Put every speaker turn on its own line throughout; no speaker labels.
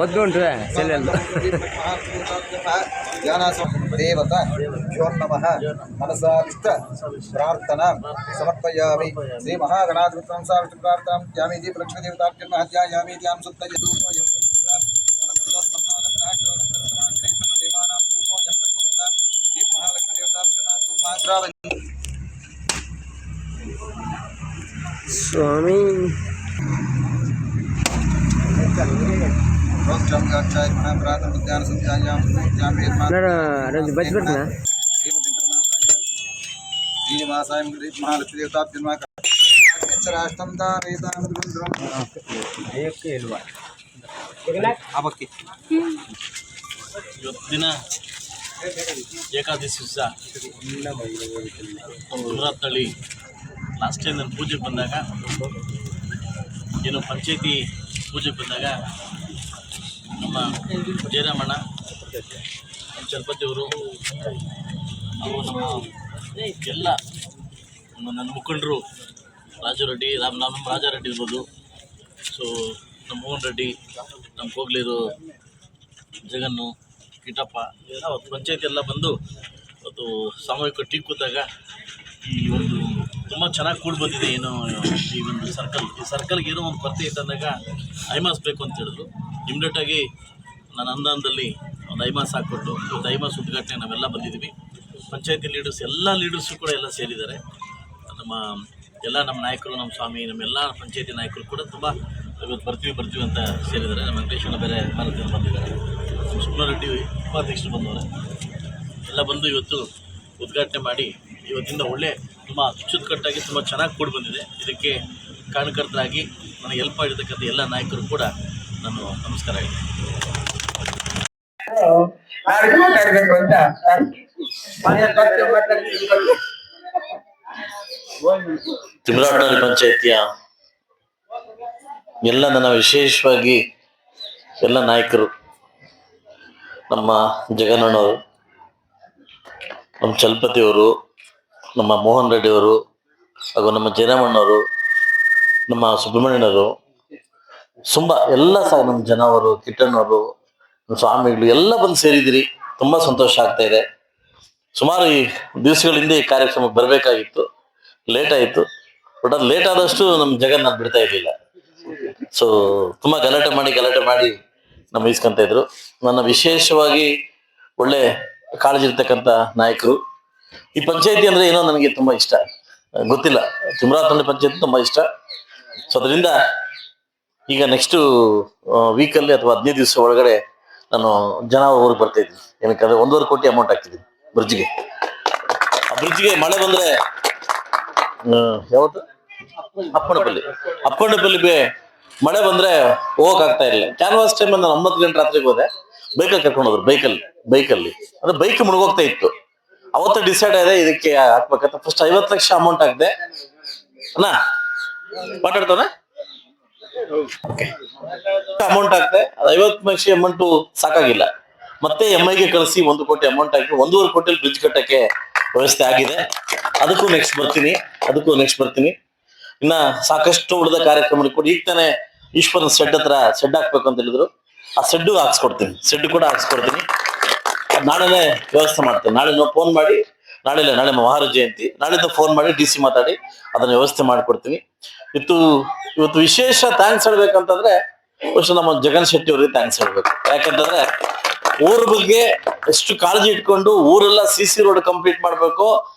ಒದ್ದುಂಟು ಸೆಲ್ಲೆಲ್ಲ
ದೇವತಾ ನಮಃ ಮನಸಾವಿಷ್ಟ ಪ್ರಾರ್ಥನಾ ಸಮರ್ಪಯಾಮಿ ಶ್ರೀ ಮಹಾಗಣಾಧಿಪತಿಂ ಸಾವಿಷ್ಟ ಪ್ರಾರ್ಥನಾಂ ತ್ಯಾಮಿ ದೀಪ ಲಕ್ಷ್ಮೀ ದೇವತಾಭ್ಯಂ ಮಹತ್ಯಾಯಾಮಿ ತ್ಯಾಂ ಸುತ್ತಯ ಧೂಪೋಯಂ
स्वामी
ದಿನ ಏಕಾದಶಿ ದಿವಸ ಗುಜರಾತ್ನಲ್ಲಿ ಲಾಸ್ಟ್ ಟೈಮ್ ನಾನು ಪೂಜೆಗೆ ಬಂದಾಗ ಏನು ಪಂಚಾಯತಿ ಪೂಜೆಗೆ ಬಂದಾಗ ನಮ್ಮ ಜಯರಾಮಣ್ಣ ನಮ್ಮ ಚಲಪತಿಯವರು ಅವರು ನಮ್ಮ ಎಲ್ಲ ನನ್ನ ಮುಖಂಡರು ರಾಜು ರೆಡ್ಡಿ ನಮ್ಮ ರಾಜಾರೆಡ್ಡಿ ಇರ್ಬೋದು, ಸೊ ನಮ್ಮ ಮೋಹನ್ ರೆಡ್ಡಿ, ನಮ್ಮ ಕೋಗ್ಲೀರು, ಜಗನ್ನು, ಕಿಟಪ್ಪ ಎಲ್ಲ ಪಂಚಾಯತಿ ಎಲ್ಲ ಬಂದು ಅವತ್ತು ಸಾಮೂಹಿಕ ಟೀ ಕೂತಾಗ ಈ ಒಂದು ತುಂಬ ಚೆನ್ನಾಗಿ ಕೂಡಿ ಬಂದಿದೆ. ಏನೋ ಈ ಒಂದು ಈ ಸರ್ಕಲ್ಗೆ ಏನೋ ಒಂದು ಕೊರತೆ ಇದ್ದಂದಾಗ ಐಮಾಸ್ ಬೇಕು ಅಂತ ಹೇಳಿದ್ರು. ಇಮ್ಡಿಯೇಟಾಗಿ ನನ್ನ ಅನುದಾನದಲ್ಲಿ ಒಂದು ಐಮಾಸ್ ಹಾಕ್ಕೊಟ್ಟು ಇವತ್ತು ಐಮಾಸ್ ಉದ್ಘಾಟನೆ ನಾವೆಲ್ಲ ಬಂದಿದ್ದೀವಿ. ಪಂಚಾಯತಿ ಲೀಡರ್ಸ್ ಎಲ್ಲ ಲೀಡರ್ಸು ಕೂಡ ಎಲ್ಲ ಸೇರಿದ್ದಾರೆ. ನಮ್ಮ ಎಲ್ಲ ನಮ್ಮ ನಾಯಕರು, ನಮ್ಮ ಸ್ವಾಮಿ, ನಮ್ಮೆಲ್ಲ ಪಂಚಾಯತಿ ನಾಯಕರು ಕೂಡ ತುಂಬ ಇವತ್ತು ಬರ್ತೀವಿ ಅಂತ ಸೇರಿದ್ದಾರೆ. ನಮ್ಮ ವೆಂಕಟೇಶ್ವರ ಬೇರೆ ಭಾರತೀಯರು ಬಂದಿದ್ದಾರೆ, ನಮ್ಮ ಸುಬ್ರಹ್ಮಣ್ಯ ರೆಡ್ಡಿ ಉಪಾಧ್ಯಕ್ಷರು ಬಂದವರು ಎಲ್ಲ ಬಂದು ಇವತ್ತು ಉದ್ಘಾಟನೆ ಮಾಡಿ ಇವತ್ತಿಂದ ತುಂಬ ಅಚ್ಚುಕಟ್ಟಾಗಿ ತುಂಬ ಚೆನ್ನಾಗಿ ಕೂಡಿ ಬಂದಿದೆ. ಇದಕ್ಕೆ ಕಾರಣಕರ್ತರಾಗಿ ನನಗೆ ಹೆಲ್ಪ್ ಮಾಡಿರ್ತಕ್ಕಂಥ ಎಲ್ಲ ನಾಯಕರು ಕೂಡ ನಾನು ನಮಸ್ಕಾರ ಹೇಳ್ತೀನಿ. ತಿಮ್ರಾಟನಹಳ್ಳಿ ಪಂಚಾಯತಿಯ ಎಲ್ಲ ನನ್ನ ವಿಶೇಷವಾಗಿ ಎಲ್ಲ ನಾಯಕರು, ನಮ್ಮ ಜಗನಣ್ಣವರು, ನಮ್ಮ ಚಲಪತಿಯವರು, ನಮ್ಮ ಮೋಹನ್ ರೆಡ್ಡಿಯವರು ಹಾಗೂ ನಮ್ಮ ಜಯರಾಮಣ್ಣವರು, ನಮ್ಮ ಸುಬ್ರಹ್ಮಣ್ಯನವರು, ಎಲ್ಲ ಸಹ ನಮ್ಮ ಜನವರು, ಕಿಟ್ಟಣ್ಣವರು, ನಮ್ಮ ಸ್ವಾಮಿಗಳು ಎಲ್ಲ ಬಂದು ಸೇರಿದಿರಿ. ತುಂಬ ಸಂತೋಷ ಆಗ್ತಾ ಇದೆ. ಸುಮಾರು ಈ ದಿವಸಗಳ ಹಿಂದೆ ಈ ಕಾರ್ಯಕ್ರಮಕ್ಕೆ ಬರಬೇಕಾಗಿತ್ತು, ಲೇಟ್ ಆಯಿತು. ಬಟ್ ಅದು ಲೇಟ್ ಆದಷ್ಟು ನಮ್ಮ ಜಗನ್ ನಾನು ಬಿಡ್ತಾ ಇರಲಿಲ್ಲ. ಸೊ ತುಂಬ ಗಲಾಟೆ ಮಾಡಿ ನಮ್ಮ ಇಸ್ಕೊಂತ ಇದ್ರು. ನನ್ನ ವಿಶೇಷವಾಗಿ ಒಳ್ಳೆ ಕಾಳಜಿ ಇರ್ತಕ್ಕಂಥ ನಾಯಕರು. ಈ ಪಂಚಾಯತಿ ಅಂದರೆ ಏನೋ ನನಗೆ ತುಂಬ ಇಷ್ಟ, ಗೊತ್ತಿಲ್ಲ, ತಿಮ್ರಾತನಹಳ್ಳಿ ಪಂಚಾಯತಿ ತುಂಬ ಇಷ್ಟ. ಸೊ ಅದರಿಂದ ಈಗ ನೆಕ್ಸ್ಟು ವೀಕಲ್ಲಿ ಅಥವಾ 15 ದಿವಸ ಒಳಗಡೆ ನಾನು ಜನ ಊರಿಗೆ ಬರ್ತಾ ಇದ್ದೀನಿ. ಏನಕ್ಕಂದ್ರೆ 1.5 ಕೋಟಿ ಅಮೌಂಟ್ ಹಾಕ್ತಿದ್ದೀನಿ ಬ್ರಿಡ್ಜ್ಗೆ. ಆ ಬ್ರಿಡ್ಜ್ಗೆ ಮಳೆ ಬಂದರೆ ಯಾವತ್ತು ಅಪ್ಪಣ್ಣಪಲ್ಲಿಗೆ ಮಳೆ ಬಂದರೆ ಹೋಗಕ್ಕಾಗ್ತಾ ಇರಲಿಲ್ಲ. ಕ್ಯಾನ್ವಾಸ್ ಟೈಮ್ ನಾನು 9 ಗಂಟೆ ರಾತ್ರಿಗೆ ಹೋದೆ, ಬೈಕಲ್ಲಿ ಕರ್ಕೊಂಡು ಹೋದ್ರು. ಬೈಕಲ್ಲಿ ಅಂದ್ರೆ ಬೈಕ್ ಮುಳುಗೋಗ್ತಾ ಇತ್ತು. ಅವತ್ತು ಡಿಸೈಡ್ ಆಗಿದೆ ಇದಕ್ಕೆ ಹಾಕ್ಬೇಕಂತ. ಫಸ್ಟ್ 50 ಲಕ್ಷ ಅಮೌಂಟ್ ಹಾಕಿದೆ. ಅಣ್ಣ ಮಾತಾಡ್ತಾನೆ ಅಮೌಂಟ್ ಹಾಕ್ದೆ. ಅದು 50 ಲಕ್ಷ ಅಮೌಂಟು ಸಾಕಾಗಿಲ್ಲ. ಮತ್ತೆ MIಗೆ ಕಳಿಸಿ 1 ಕೋಟಿ ಅಮೌಂಟ್ ಹಾಕಿ 1.5 ಕೋಟಿಯಲ್ಲಿ ಬ್ರಿಡ್ಜ್ ಕಟ್ಟಕ್ಕೆ ವ್ಯವಸ್ಥೆ ಆಗಿದೆ. ಅದಕ್ಕೂ ನೆಕ್ಸ್ಟ್ ಬರ್ತೀನಿ. ಇನ್ನ ಸಾಕಷ್ಟು ಉಳಿದ ಕಾರ್ಯಕ್ರಮ ಕೂಡ. ಈಗ ತಾನೇ ಈಶ್ವರನ ಶೆಡ್ ಹಾಕ್ಬೇಕು ಅಂತ ಹೇಳಿದ್ರು. ಆ ಶೆಡ್ ಕೂಡ ಹಾಕ್ಸ್ಕೊಡ್ತೀನಿ. ನಾಳೆನೇ ವ್ಯವಸ್ಥೆ ಮಾಡ್ತೇನೆ. ನಾಳೆ ಫೋನ್ ಮಾಡಿ, ನಾಳೆ ಮಹಾರ ಜಯಂತಿ, ನಾಳೆಯಿಂದ ಫೋನ್ ಮಾಡಿ DC ಮಾತಾಡಿ ಅದನ್ನ ವ್ಯವಸ್ಥೆ ಮಾಡಿಕೊಡ್ತೀನಿ. ಇವತ್ತು ವಿಶೇಷ ಥ್ಯಾಂಕ್ಸ್ ಹೇಳ್ಬೇಕಂತಂದ್ರೆ ನಮ್ಮ ಜಗನ್ ಶೆಟ್ಟಿ ಅವ್ರಿಗೆ ಥ್ಯಾಂಕ್ಸ್ ಹೇಳ್ಬೇಕು. ಯಾಕಂತಂದ್ರೆ ಊರ ಬಗ್ಗೆ ಎಷ್ಟು ಕಾಳಜಿ ಇಟ್ಕೊಂಡು ಊರೆಲ್ಲ CC ರೋಡ್ ಕಂಪ್ಲೀಟ್ ಮಾಡ್ಬೇಕು,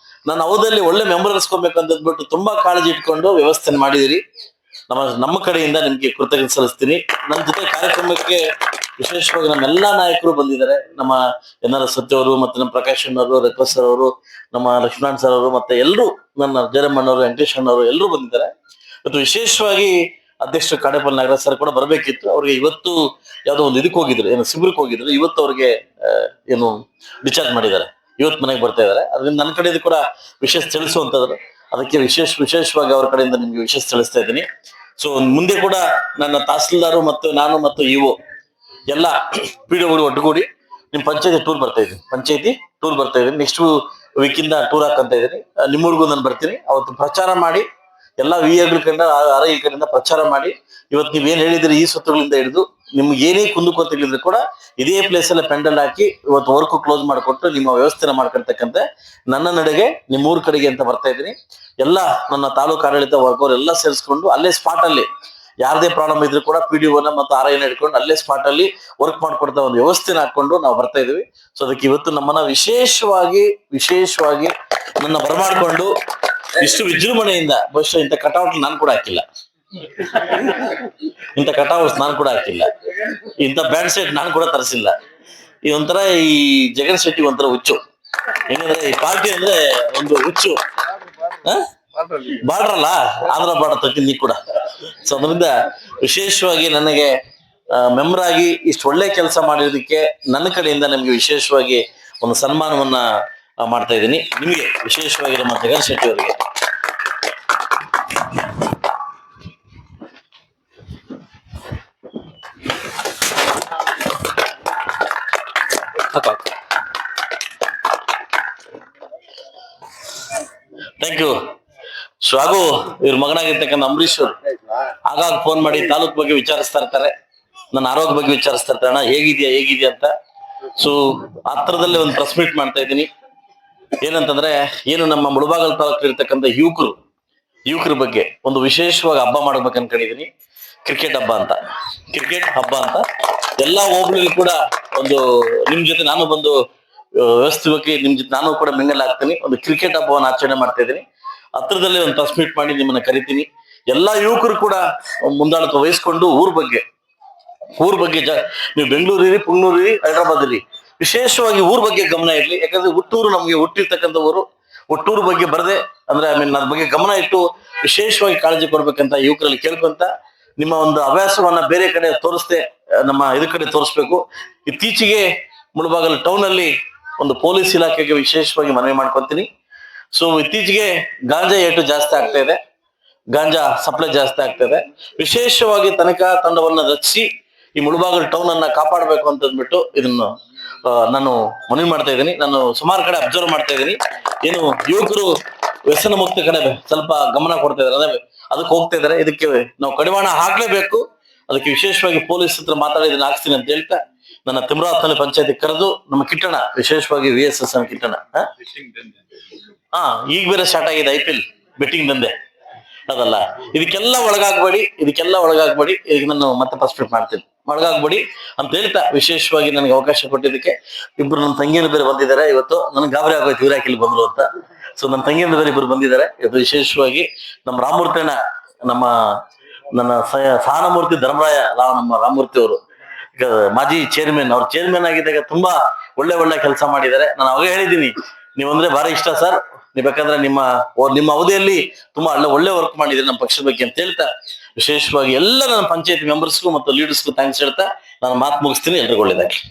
ನಾನು ಅವಧಲ್ಲಿ ಒಳ್ಳೆ ಮೆಂಬರ್ ಇಸ್ಕೊಬೇಕು ಅಂತ ಅಂದ್ಬಿಟ್ಟು ತುಂಬಾ ಕಾಳಜಿ ಇಟ್ಕೊಂಡು ವ್ಯವಸ್ಥೆ ಮಾಡಿದಿರಿ. ನಮ್ಮ ಕಡೆಯಿಂದ ನಿಮ್ಗೆ ಕೃತಜ್ಞತೆ ಸಲ್ಲಿಸ್ತೀನಿ. ನನ್ನ ಜೊತೆ ಕಾರ್ಯಕ್ರಮಕ್ಕೆ ವಿಶೇಷವಾಗಿ ನಮ್ಮೆಲ್ಲಾ ನಾಯಕರು ಬಂದಿದ್ದಾರೆ. ನಮ್ಮ NR ಸತ್ಯ ಅವರು, ಮತ್ತೆ ನಮ್ಮ ಪ್ರಕಾಶ್ ಅಣ್ಣವರು, ರೆಕ್ವಸ್ ಸರ್ ಅವರು, ನಮ್ಮ ಲಕ್ಷ್ಮಣ್ ಸರ್ ಅವರು, ಮತ್ತೆ ಎಲ್ಲರೂ ನನ್ನ ಜಯರಾಮಣ್ಣವರು, ವೆಂಕಟೇಶ್ ಅಣ್ಣವರು ಎಲ್ಲರೂ ಬಂದಿದ್ದಾರೆ. ಇವತ್ತು ವಿಶೇಷವಾಗಿ ಅಧ್ಯಕ್ಷರು ಕಾಡೇಪಲ್ಲಿ ನಾಗರಾಜ್ ಸರ್ ಕೂಡ ಬರಬೇಕಿತ್ತು. ಅವ್ರಿಗೆ ಇವತ್ತು ಯಾವುದೋ ಒಂದು ಇದಕ್ಕೆ ಹೋಗಿದ್ರು, ಶಿಬಿರಕ್ಕೆ ಹೋಗಿದ್ರು. ಇವತ್ತು ಅವ್ರಿಗೆ ಡಿಸ್ಚಾರ್ಜ್ ಮಾಡಿದ್ದಾರೆ. ಇವತ್ತು ಮನೆಗೆ ಬರ್ತಾ ಇದ್ದಾರೆ. ಅದರಿಂದ ನನ್ನ ಕಡೆಯಿಂದ ಕೂಡ ವಿಶೇಷ ತಿಳಿಸುವಂತದ್ರು. ಅದಕ್ಕೆ ವಿಶೇಷವಾಗಿ ಅವ್ರ ಕಡೆಯಿಂದ ನಿಮ್ಗೆ ವಿಶೇಷ ತಿಳಿಸ್ತಾ ಇದ್ದೀನಿ. ಸೊ ಮುಂದೆ ಕೂಡ ನನ್ನ ತಹಸೀಲ್ದಾರು ಮತ್ತು ನಾನು ಮತ್ತು ಇಒ ಎಲ್ಲ PDO ಒಟ್ಟುಗೂಡಿ ನಿಮ್ ಪಂಚಾಯತಿ ಟೂರ್ ಬರ್ತಾ ಇದೀನಿ ನೆಕ್ಸ್ಟ್ ವೀಕ್ ಇಂದ ಟೂರ್ ಹಾಕಂತ ಇದೀನಿ. ನಿಮ್ಮೂರ್ಗು ನಾನು ಬರ್ತೀನಿ. ಅವತ್ತು ಪ್ರಚಾರ ಮಾಡಿ ಎಲ್ಲಾ ವಿ ಕಂಡ ಈ ಕಡೆಯಿಂದ ಪ್ರಚಾರ ಮಾಡಿ ಇವತ್ತು ನೀವೇನ್ ಹೇಳಿದ್ರಿ ಈ ಸುತ್ತುಗಳಿಂದ ಹಿಡಿದು ನಿಮ್ಗೆ ಏನೇ ಕುಂದುಕೊತಿದ್ರು ಕೂಡ ಇದೇ ಪ್ಲೇಸ್ ಅಲ್ಲೇ ಪೆಂಡಲ್ ಹಾಕಿ ಇವತ್ತು ವರ್ಕ್ ಕ್ಲೋಸ್ ಮಾಡಿಕೊಟ್ಟು ನಿಮ್ಮ ವ್ಯವಸ್ಥೆನ ಮಾಡ್ಕೊಳ್ತಕ್ಕಂತೆ ನನ್ನ ನಡೆಗೆ ನಿಮ್ಮೂರ್ ಕಡೆಗೆ ಅಂತ ಬರ್ತಾ ಇದ್ದೀನಿ. ಎಲ್ಲ ನನ್ನ ತಾಲೂಕು ಆಡಳಿತ ವರ್ಗವ್ರು ಎಲ್ಲ ಸೇರಿಸ್ಕೊಂಡು ಅಲ್ಲೇ ಸ್ಪಾಟ್ ಅಲ್ಲಿ ಯಾರದೇ ಪ್ರಾಬ್ಲಮ್ ಇದ್ರು ಕೂಡ PDOನ ಮತ್ತು RIನ ಹಿಡ್ಕೊಂಡು ಅಲ್ಲೇ ಸ್ಪಾಟ್ ಅಲ್ಲಿ ವರ್ಕ್ ಮಾಡ್ಕೊಡ್ತಾ ಒಂದು ವ್ಯವಸ್ಥೆನ ಹಾಕೊಂಡು ನಾವು ಬರ್ತಾ ಇದೀವಿ. ಸೊ ಅದಕ್ಕೆ ಇವತ್ತು ನಮ್ಮನ್ನ ವಿಶೇಷವಾಗಿ ನನ್ನ ಬರಮಾಡ್ಕೊಂಡು ಇಷ್ಟು ವಿಜೃಂಭಣೆಯಿಂದ ಬಹುಶಃ ಇಂಥ ಕಟೌಟ್ ನಾನು ಕೂಡ ಹಾಕಿಲ್ಲ, ಇಂಥ ಬ್ಯಾಂಡ್ ಸೆಟ್ ನಾನು ಕೂಡ ತರಿಸಿಲ್ಲ. ಈ ಒಂಥರ ಈ ಜಗನ್ ಶೆಟ್ಟಿ ಒಂಥರ ಹುಚ್ಚು. ಏನಂದ್ರೆ ಈ ಪಾರ್ಟಿ ಅಂದ್ರೆ ಒಂದು ಹುಚ್ಚು. ಬಾರ್ಡ್ರಲ್ಲ ಆಂಧ್ರ ಬಾರ್ಡರ್ ತಗ್ತೀನಿ ನೀ ಕೂಡ. ಸೊ ಅದರಿಂದ ವಿಶೇಷವಾಗಿ ನನಗೆ ಮೆಂಬರ್ ಆಗಿ ಇಷ್ಟು ಒಳ್ಳೆ ಕೆಲಸ ಮಾಡಿರೋದಕ್ಕೆ ನನ್ನ ಕಡೆಯಿಂದ ನಿಮ್ಗೆ ವಿಶೇಷವಾಗಿ ಒಂದು ಸನ್ಮಾನವನ್ನ ಮಾಡ್ತಾ ಇದ್ದೀನಿ. ನಿಮಗೆ ವಿಶೇಷವಾಗಿ ನಮ್ಮ ಜಗನ್ ಶೆಟ್ಟಿ ಅವರಿಗೆ ಥ್ಯಾಂಕ್ ಯು. ಸೊ ಹಾಗೂ ಇವ್ರ ಮಗನಾಗಿರ್ತಕ್ಕಂಥ ಅಂಬರೀಶ್ ಅವರು ಆಗಾಗ ಫೋನ್ ಮಾಡಿ ತಾಲೂಕ್ ಬಗ್ಗೆ ವಿಚಾರಿಸ್ತಾ ಇರ್ತಾರೆ, ನನ್ನ ಆರೋಗ್ಯ ಬಗ್ಗೆ ವಿಚಾರಿಸ್ತಾ ಇರ್ತಾರೆ, ಅಣ್ಣ ಹೇಗಿದ್ಯಾ ಅಂತ. ಸೊ ಹತ್ರದಲ್ಲೇ ಒಂದು ಪ್ರೆಸ್ ಮೀಟ್ ಮಾಡ್ತಾ ಇದ್ದೀನಿ. ಏನಂತಂದ್ರೆ ನಮ್ಮ ಮುಳಬಾಗಲ್ ತಾಲೂಕು ಇರ್ತಕ್ಕಂಥ ಯುವಕರ ಬಗ್ಗೆ ಒಂದು ವಿಶೇಷವಾಗಿ ಹಬ್ಬ ಮಾಡ್ಬೇಕು ಅನ್ಕೊಂಡಿದೀನಿ. ಕ್ರಿಕೆಟ್ ಹಬ್ಬ ಅಂತ ಎಲ್ಲಾ ಹೋಬಳಿಲಿ ಕೂಡ ಒಂದು ನಿಮ್ ಜೊತೆ ನಾನು ಬಂದು ವ್ಯವಸ್ಥೆ ಬಗ್ಗೆ ನಿಮ್ ಜೊತೆ ನಾನು ಕೂಡ ಮಿಂಗಲ್ ಆಗ್ತೀನಿ. ಒಂದು ಕ್ರಿಕೆಟ್ ಹಬ್ಬವನ್ನು ಆಚರಣೆ ಮಾಡ್ತಾ ಇದ್ದೀನಿ. ಹತ್ರದಲ್ಲೇ ಒಂದು ಪ್ರೆಸ್ ಮೀಟ್ ಮಾಡಿ ನಿಮ್ಮನ್ನ ಕರಿತೀನಿ. ಎಲ್ಲಾ ಯುವಕರು ಕೂಡ ಮುಂದಾಳತ್ವ ವಹಿಸ್ಕೊಂಡು ಊರ್ ಬಗ್ಗೆ ನೀವು ಬೆಂಗಳೂರಿರಿ, ಪುಂಗ್ಳೂರಿರಿ, ಹೈದರಾಬಾದ್ ಇರಿ, ವಿಶೇಷವಾಗಿ ಊರ್ ಬಗ್ಗೆ ಗಮನ ಇರ್ಲಿ. ಯಾಕಂದ್ರೆ ಹುಟ್ಟೂರು ನಮ್ಗೆ ಹುಟ್ಟಿರ್ತಕ್ಕಂಥ ಊರು. ಹುಟ್ಟೂರು ಬಗ್ಗೆ ಬರದೆ ಅಂದ್ರೆ ಅದ್ರ ಬಗ್ಗೆ ಗಮನ ಇಟ್ಟು ವಿಶೇಷವಾಗಿ ಕಾಳಜಿ ಕೊಡ್ಬೇಕಂತ ಯುವಕರಲ್ಲಿ ಕೇಳ್ಕೊಂತ ನಿಮ್ಮ ಒಂದು ಹವ್ಯಾಸವನ್ನ ಬೇರೆ ಕಡೆ ತೋರಿಸ್ದೆ ನಮ್ಮ ಕಡೆ ತೋರಿಸ್ಬೇಕು. ಇತ್ತೀಚೆಗೆ ಮುಳಬಾಗಲ್ ಟೌನ್ ಅಲ್ಲಿ ಒಂದು ಪೊಲೀಸ್ ಇಲಾಖೆಗೆ ವಿಶೇಷವಾಗಿ ಮನವಿ ಮಾಡ್ಕೊತೀನಿ. ಸೊ ಇತ್ತೀಚೆಗೆ ಗಾಂಜಾ ಏಟು ಜಾಸ್ತಿ ಆಗ್ತಾ ಇದೆ, ಗಾಂಜಾ ಸಪ್ಲೈ ಜಾಸ್ತಿ ಆಗ್ತಾ ಇದೆ. ವಿಶೇಷವಾಗಿ ತನಿಖಾ ತಂಡವನ್ನ ರಚಿಸಿ ಈ ಮುಳಬಾಗಲ್ ಟೌನ್ ಅನ್ನ ಕಾಪಾಡಬೇಕು ಅಂತ ಅಂದ್ಬಿಟ್ಟು ಇದನ್ನು ನಾನು ಮನವಿ ಮಾಡ್ತಾ ಇದ್ದೀನಿ. ನಾನು ಸುಮಾರು ಕಡೆ ಅಬ್ಸರ್ವ್ ಮಾಡ್ತಾ ಇದ್ದೀನಿ. ಏನು ಯುವಕರು ವ್ಯಸನ ಮುಕ್ತ ಕಡೆ ಸ್ವಲ್ಪ ಗಮನ ಕೊಡ್ತಾ ಇದಾರೆ, ಅದಕ್ಕೆ ಹೋಗ್ತಾ ಇದಾರೆ. ಇದಕ್ಕೆ ನಾವು ಕಡಿವಾಣ ಹಾಕ್ಲೇಬೇಕು. ಅದಕ್ಕೆ ವಿಶೇಷವಾಗಿ ಪೊಲೀಸ್ ಹತ್ರ ಮಾತಾಡಿದನ್ನ ಹಾಕ್ತೀನಿ ಅಂತ ಹೇಳ್ತಾ ನನ್ನ ತಿಮ್ರಾತ್ನಲ್ಲಿ ಪಂಚಾಯತಿ ಕರೆದು ನಮ್ಮ ಕಿಟ್ಟಣ ವಿಶೇಷವಾಗಿ VSS ಕಿಟ್ಟಣ ಈಗ ಬೇರೆ ಸ್ಟಾರ್ಟ್ ಆಗಿದೆ IPL ಬೆಟ್ಟಿಂಗ್ ದಂಧೆ ಅದಲ್ಲ. ಇದಕ್ಕೆಲ್ಲ ಒಳಗಾಗ್ಬೇಡಿ. ಈಗ ನಾನು ಮತ್ತೆ ಫಸ್ಟ್ ಮಾಡ್ತೀನಿ, ಒಳಗಾಗ್ಬೇಡಿ ಅಂತ ಹೇಳ್ತಾ ವಿಶೇಷವಾಗಿ ನನಗೆ ಅವಕಾಶ ಕೊಟ್ಟಿದ್ದಕ್ಕೆ ಇಬ್ರು ನನ್ನ ತಂಗಿಯನ್ನು ಬೇರೆ ಬಂದಿದ್ದಾರೆ. ಇವತ್ತು ನನಗೆ ಗಾಬರಿ ಆಗೋಯ್ತು ಇವ್ರು ಯಾಕೆ ಇಲ್ಲಿ ಬಂದ್ರು ಅಂತ. ಸೊ ನನ್ನ ತಂಗಿಯನ್ನು ಬೇರೆ ಇಬ್ರು ಬಂದಿದ್ದಾರೆ ಇವತ್ತು. ವಿಶೇಷವಾಗಿ ನಮ್ಮ ರಾಮಮೂರ್ತಿ ಅಣ್ಣ, ನನ್ನ ಸಹನಮೂರ್ತಿ ಧರ್ಮರಾಯ ನಮ್ಮ ರಾಮಮೂರ್ತಿ ಅವರು ಈಗ ಮಾಜಿ ಚೇರ್ಮನ್, ಅವ್ರು ಚೇರ್ಮನ್ ಆಗಿದ್ದಾಗ ತುಂಬಾ ಒಳ್ಳೆ ಕೆಲಸ ಮಾಡಿದ್ದಾರೆ. ನಾನು ಅವಾಗ ಹೇಳಿದ್ದೀನಿ ನೀವಂದ್ರೆ ಭಾರಿ ಇಷ್ಟ ಸರ್, ನೀವು ಬೇಕಾದ್ರೆ ನಿಮ್ಮ ಅವಧಿಯಲ್ಲಿ ತುಂಬಾ ಒಳ್ಳೆ ವರ್ಕ್ ಮಾಡಿದ್ರೆ ನಮ್ಮ ಪಕ್ಷದ ಬಗ್ಗೆ ಅಂತ ಹೇಳ್ತಾ ವಿಶೇಷವಾಗಿ ಎಲ್ಲ ನನ್ನ ಪಂಚಾಯತ್ ಮೆಂಬರ್ಸ್ಗೂ ಮತ್ತು ಲೀಡರ್ಸ್ಗೂ ಥ್ಯಾಂಕ್ಸ್ ಹೇಳ್ತಾ ನಾನು ಮಾತು ಮುಗಿಸ್ತೀನಿ. ಎಲ್ರಿಗೂ ಒಳ್ಳೆಯದಾಗಲಿ.